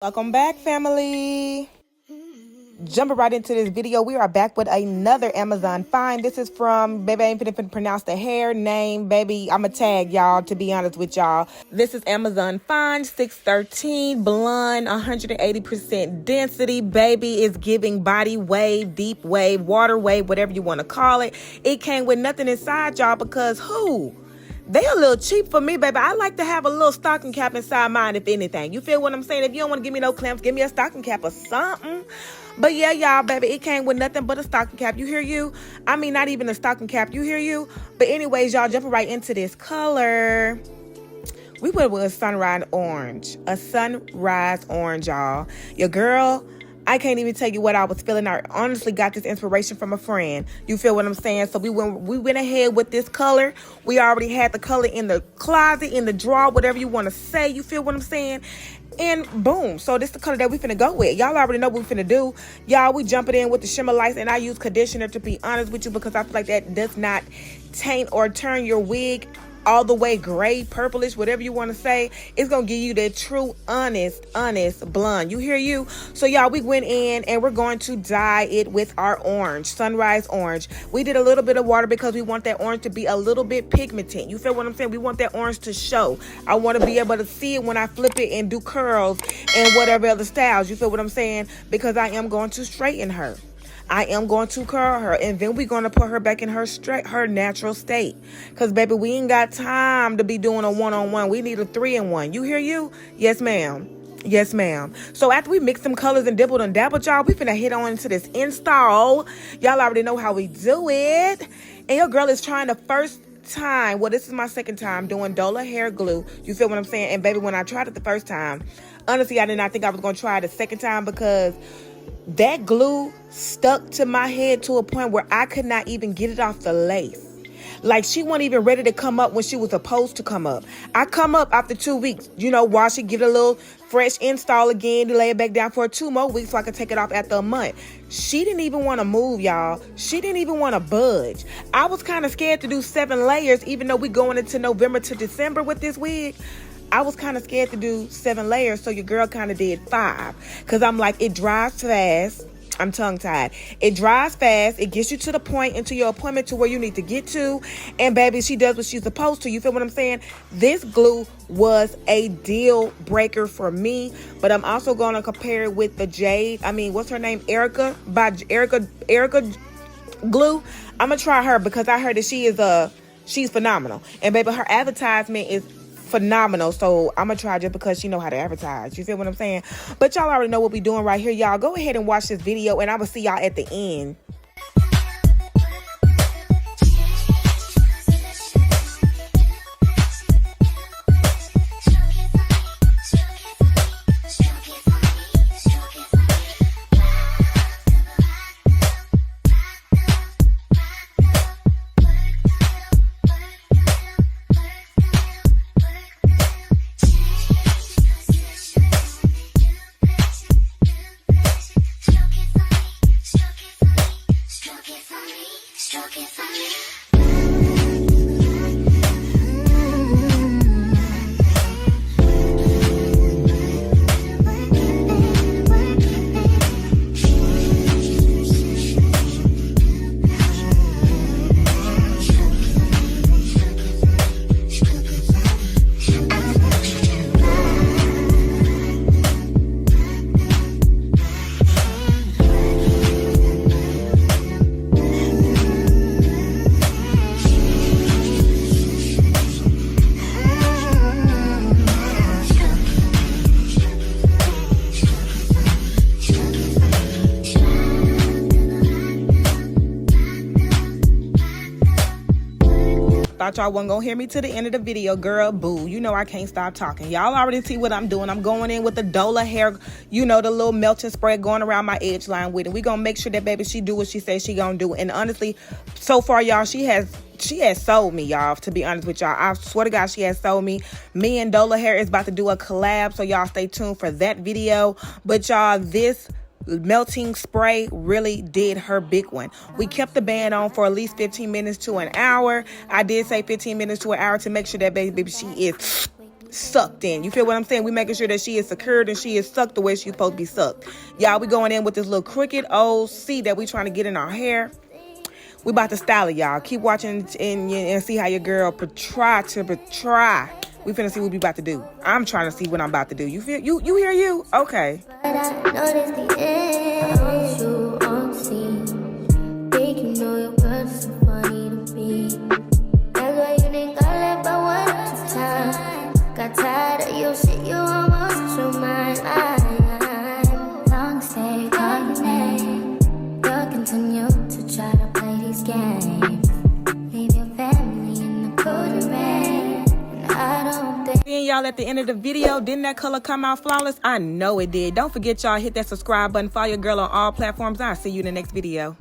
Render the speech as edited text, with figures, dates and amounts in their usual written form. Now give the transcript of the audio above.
Welcome back, family. Jumping right into this video, we are back with another Amazon find. This is from, baby, I ain't finna pronounce the hair name, baby. I'm gonna tag y'all, to be honest with y'all. This is Amazon find 613 blonde, 180% density, baby. Is giving body wave, deep wave, water wave, whatever you want to call it. It came with nothing inside, y'all, because they a little cheap for me, baby. I like to have a little stocking cap inside mine, if anything. You feel what I'm saying? If you don't want to give me no clamps, give me a stocking cap or something. But yeah, y'all, baby, it came with nothing but a stocking cap. You hear you? I mean, not even a stocking cap. You hear you? But anyways, y'all, jumping right into this color. We went with a sunrise orange. A sunrise orange, y'all. Your girl, I can't even tell you what I was feeling. I honestly got this inspiration from a friend. You feel what I'm saying? So we went ahead with this color. We already had the color in the closet, in the drawer, whatever you want to say. You feel what I'm saying? And boom. So this is the color that we finna go with. Y'all already know what we finna do. Y'all, we jumping in with the shimmer lights, and I use conditioner, to be honest with you, because I feel like that does not taint or turn your wig all the way gray, purplish, whatever you want to say. It's gonna give you that true honest blonde. You hear you? So y'all, we went in and we're going to dye it with our orange, sunrise orange. We did a little bit of water because we want that orange to be a little bit pigmented. You feel what I'm saying? We want that orange to show. I want to be able to see it when I flip it and do curls and whatever other styles. You feel what I'm saying? Because I am going to straighten her. I am going to curl her, and then we're going to put her back in her natural state. Because, baby, we ain't got time to be doing a one-on-one. We need a 3-in-1. You hear you? Yes, ma'am. Yes, ma'am. So after we mix some colors and dibbled and dabbled, y'all, we finna hit on into this install. Y'all already know how we do it. And your girl is trying the first time. Well, this is my second time doing Dola hair glue. You feel what I'm saying? And, baby, when I tried it the first time, honestly, I did not think I was going to try it the second time, because that glue stuck to my head to a point where I could not even get it off the lace. Like, she wasn't even ready to come up when she was supposed to come up. I come up after 2 weeks, wash it, give it a little fresh install again, to lay it back down for 2 more weeks so I could take it off after a month. She didn't even want to move, y'all. She didn't even want to budge. I was kind of scared to do 7 layers, even though we going into November to December with this wig. I was kind of scared to do 7 layers, so your girl kind of did 5. Because I'm like, it dries fast. I'm tongue-tied. It dries fast. It gets you to the point, into your appointment, to where you need to get to. And, baby, she does what she's supposed to. You feel what I'm saying? This glue was a deal breaker for me. But I'm also going to compare it with the Jade. I mean, what's her name? Erica. By Erica glue. I'm going to try her because I heard that she's phenomenal. And, baby, her advertisement is phenomenal. So I'm gonna try just because she know how to advertise. You feel what I'm saying? But y'all already know what we doing right here. Y'all go ahead and watch this video, and I will see y'all at the end. Thought y'all wasn't gonna hear me to the end of the video, girl. Boo. You know I can't stop talking. Y'all already see what I'm doing. I'm going in with the Dola hair, the little melting spray going around my edge line with it. We gonna make sure that, baby, she do what she says she gonna do. And honestly, so far, y'all, she has sold me, y'all, to be honest with y'all. I swear to God, she has sold me. Me and Dola hair is about to do a collab, so y'all stay tuned for that video. But y'all, this melting spray really did her big one. We kept the band on for at least 15 minutes to an hour. I did say 15 minutes to an hour to make sure that baby she is sucked in. You feel what I'm saying? We making sure that she is secured and she is sucked the way she's supposed to be sucked. Y'all, we going in with this little crooked old C that we trying to get in our hair. We about to style it, y'all. Keep watching and see how your girl try. We finna see what we about to do. I'm trying to see what I'm about to do. You feel? You hear you? Okay. But I noticed the end. You on scene. Think you know your girl's so funny to me. That's why you didn't got left by one at a time. Got tired of your shit, you almost your mind. Long stay, call your name. You'll continue to try to play these games. Leave your family in the cold rain. And I don't think. Seeing y'all at the end of the video, didn't that color come out flawless? I know it did. Don't forget, y'all, hit that subscribe button. Follow your girl on all platforms. I'll see you in the next video.